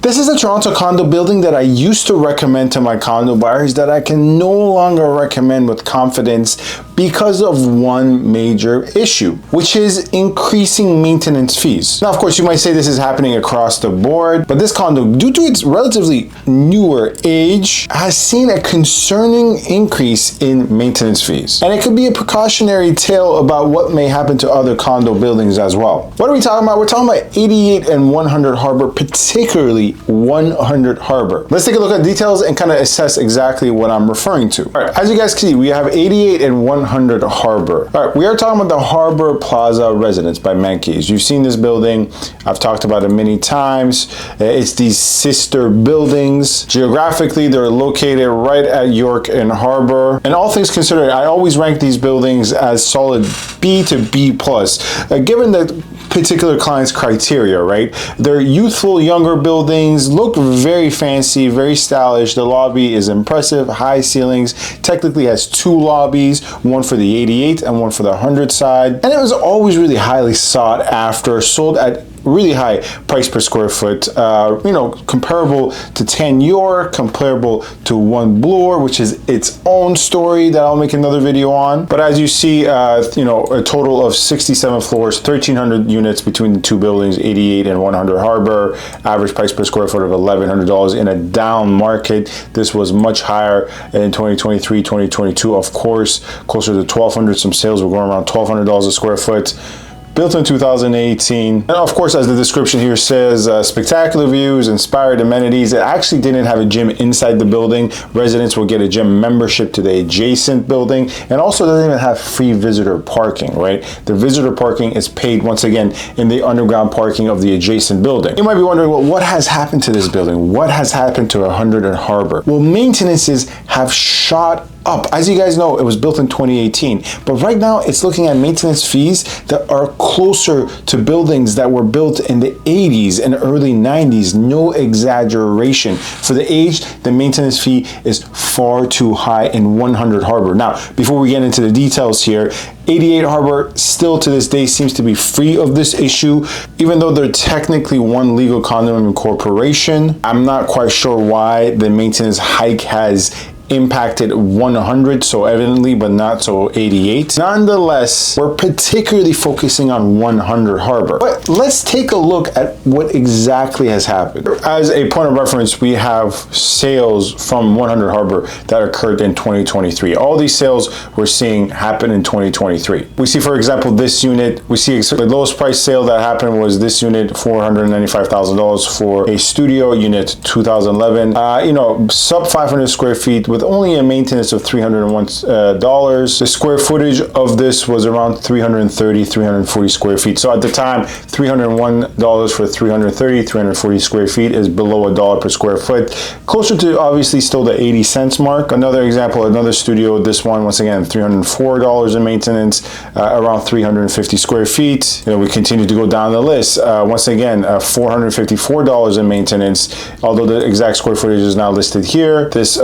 This is a Toronto condo building that I used to recommend to my condo buyers that I can no longer recommend with confidence because of one major issue, which is increasing maintenance fees. Now, of course, you might say this is happening across the board, but this condo, due to its relatively newer age, has seen a concerning increase in maintenance fees. And it could be a precautionary tale about what may happen to other condo buildings as well. What are we talking about? We're talking about 88 and 100 Harbor, particularly 100 Harbor. Let's take a look at details and kind of assess exactly what I'm referring to. All right, as you guys can see, we have 88 and 100 Harbor. All right, we are talking about the Harbor Plaza residence by Menke's. You've seen this building. I've talked about it many times. It's these sister buildings. Geographically, they're located right at York and Harbor. And all things considered, I always rank these buildings as solid B to B plus, given the particular client's criteria, right? They're youthful, younger buildings, look very fancy, very stylish. The lobby is impressive, high ceilings, technically has two lobbies, one for the 88 and one for the 100 side. And it was always really highly sought after, sold at really high price per square foot, comparable to 10 York, comparable to 1 Bloor, which is its own story that I'll make another video on. But as you see, a total of 67 floors, 1,300 units between the two buildings, 88 and 100 Harbor, average price per square foot of $1,100 in a down market. This was much higher in 2023, 2022, of course, closer to 1,200. Some sales were going around $1,200 a square foot. Built in 2018. And of course, as the description here says, spectacular views, inspired amenities. It actually didn't have a gym inside the building. Residents will get a gym membership to the adjacent building, and also doesn't even have free visitor parking, right? The visitor parking is paid once again in the underground parking of the adjacent building. You might be wondering, well, what has happened to this building? What has happened to 100 and Harbor? Well, maintenances have shot up. As you guys know, it was built in 2018, but right now it's looking at maintenance fees that are closer to buildings that were built in the 80s and early 90s. No exaggeration. For the age, the maintenance fee is far too high in 100 Harbor. Now, before we get into the details here, 88 Harbor still to this day seems to be free of this issue, even though they're technically one legal condominium corporation. I'm not quite sure why the maintenance hike has impacted 100 so evidently, but not so 88. Nonetheless, we're particularly focusing on 100 Harbor. But let's take a look at what exactly has happened. As a point of reference, we have sales from 100 Harbor that occurred in 2023. All these sales we're seeing happen in 2023. We see, for example, this unit, we see the lowest price sale that happened was this unit, $495,000 for a studio unit, 2011. Sub 500 square feet with only a maintenance of $301. The square footage of this was around 340 square feet. So at the time, $301 for 340 square feet is below $1 per square foot. Closer to obviously still the 80 cents mark. Another example, another studio, this one, once again, $304 in maintenance, around 350 square feet. We continue to go down the list. Once again, $454 in maintenance, although the exact square footage is now listed here. This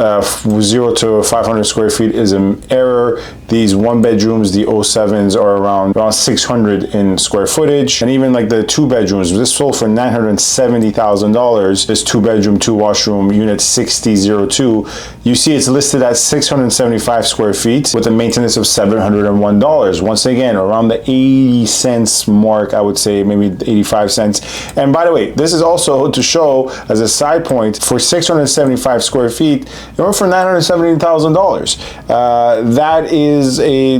0 to 500 square feet is an error. These one bedrooms, the 07s, are around 600 in square footage. And even like the two bedrooms, this sold for $970,000. This 2-bedroom, 2-washroom unit 6002. You see it's listed at 675 square feet with a maintenance of $701. Once again, around the 80 cents mark, I would say, maybe 85 cents. And by the way, this is also to show as a side point, for 675 square feet, it went for $970,000. That is a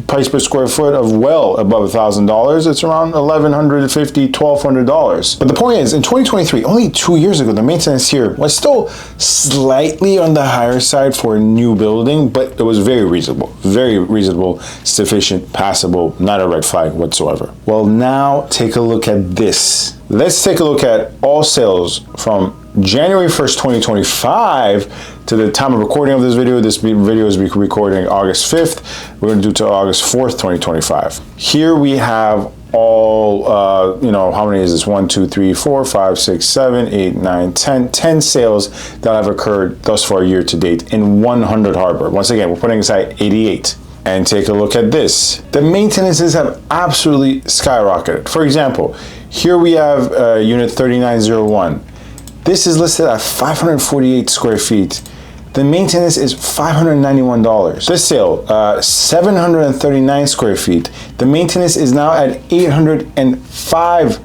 price per square foot of well above $1,000. It's around $1,150, $1,200. But the point is, in 2023, only 2 years ago, the maintenance here was still slightly on the higher side for a new building, but it was very reasonable, sufficient, passable, not a red flag whatsoever. Well, now take a look at this. Let's take a look at all sales from January 1st, 2025 to the time of recording of this video. This video is recording August 5th. We're going to do to August 4th, 2025. Here we have all, how many is this? 1, 2, 3, 4, 5, 6, 7, 8, 9, 10 sales that have occurred thus far year to date in 100 Harbor. Once again, we're putting aside 88. And take a look at this. The maintenances have absolutely skyrocketed. For example, here we have unit 3901. This is listed at 548 square feet. The maintenance is $591. This sale, 739 square feet. The maintenance is now at $805.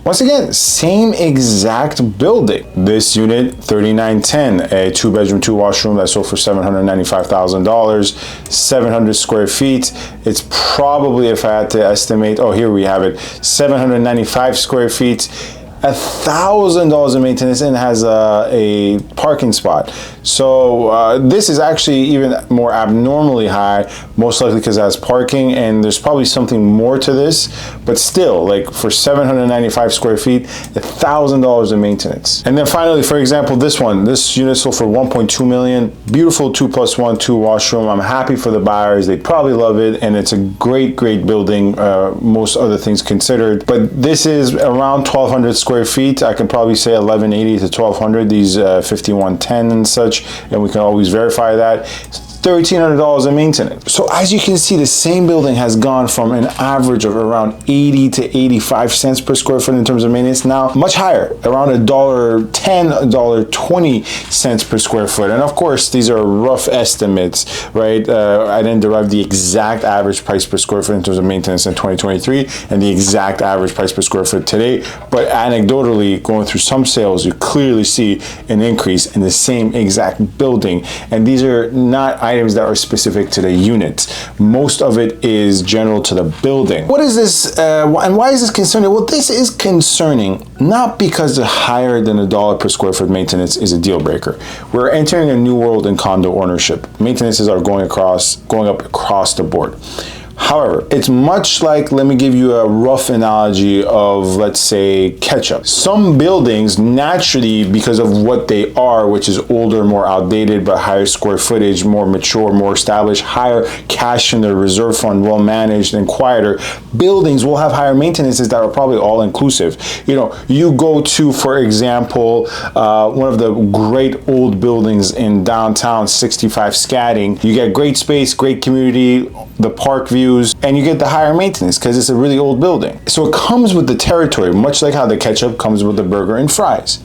Once again, same exact building. This unit, 3910, a 2-bedroom, 2-washroom that sold for $795,000, 700 square feet. It's probably, if I had to estimate, oh, here we have it, 795 square feet. $1,000 in maintenance, and has a parking spot. So this is actually even more abnormally high, most likely because it has parking, and there's probably something more to this, but still, like for 795 square feet, $1,000 in maintenance. And then finally, for example, this unit sold for $1.2 million, beautiful 2+1, 2-washroom. I'm happy for the buyers. They probably love it, and it's a great building, most other things considered. But this is around 1,200 square feet. I can probably say 1180 to 1200, these 5110 and such, and we can always verify that. $1,300 in maintenance. So as you can see, the same building has gone from an average of around 80 to 85 cents per square foot in terms of maintenance, now much higher, around $1.10, $1.20 per square foot. And of course, these are rough estimates, right? I didn't derive the exact average price per square foot in terms of maintenance in 2023 and the exact average price per square foot today. But anecdotally, going through some sales, you clearly see an increase in the same exact building. And these are not items that are specific to the unit. Most of it is general to the building. What is this, and why is this concerning? Well, this is concerning not because the higher than $1 per square foot maintenance is a deal breaker. We're entering a new world in condo ownership. Maintenances are going up across the board. However, it's much like, let me give you a rough analogy of, let's say, ketchup. Some buildings naturally, because of what they are, which is older, more outdated, but higher square footage, more mature, more established, higher cash in the reserve fund, well managed and quieter, buildings will have higher maintenances that are probably all inclusive. You know, you go to, for example, one of the great old buildings in downtown 65 Scatting, you get great space, great community, the park views, and you get the higher maintenance because it's a really old building. So it comes with the territory, much like how the ketchup comes with the burger and fries.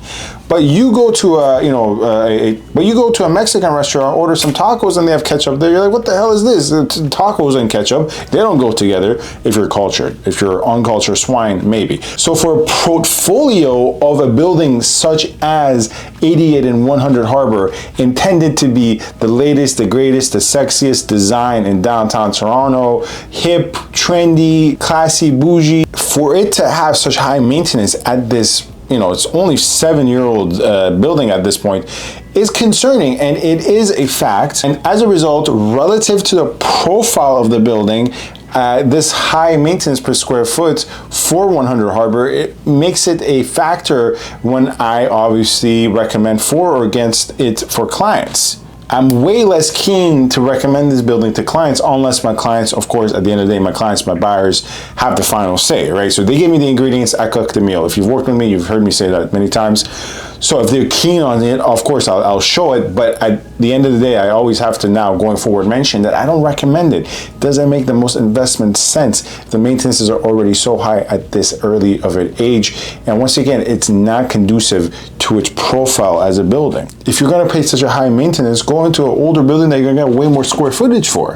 But you go to a Mexican restaurant, order some tacos, and they have ketchup there. You're like, what the hell is this? Tacos and ketchup, they don't go together if you're cultured. If you're uncultured swine, maybe. So for a portfolio of a building such as 88 and 100 Harbor, intended to be the latest, the greatest, the sexiest design in downtown Toronto, hip, trendy, classy, bougie, for it to have such high maintenance at this, it's only 7-year-old building at this point, is concerning, and it is a fact. And as a result, relative to the profile of the building, this high maintenance per square foot for 100 Harbor, it makes it a factor when I obviously recommend for or against it for clients. I'm way less keen to recommend this building to clients unless my clients, of course, at the end of the day, my clients, my buyers have the final say, right? So they give me the ingredients, I cook the meal. If you've worked with me, you've heard me say that many times. So if they're keen on it, of course, I'll show it. But at the end of the day, I always have to now, going forward, mention that I don't recommend it. It doesn't make the most investment sense. The maintenances are already so high at this early of an age. And once again, it's not conducive to its profile as a building. If you're gonna pay such a high maintenance, go into an older building that you're gonna get way more square footage for.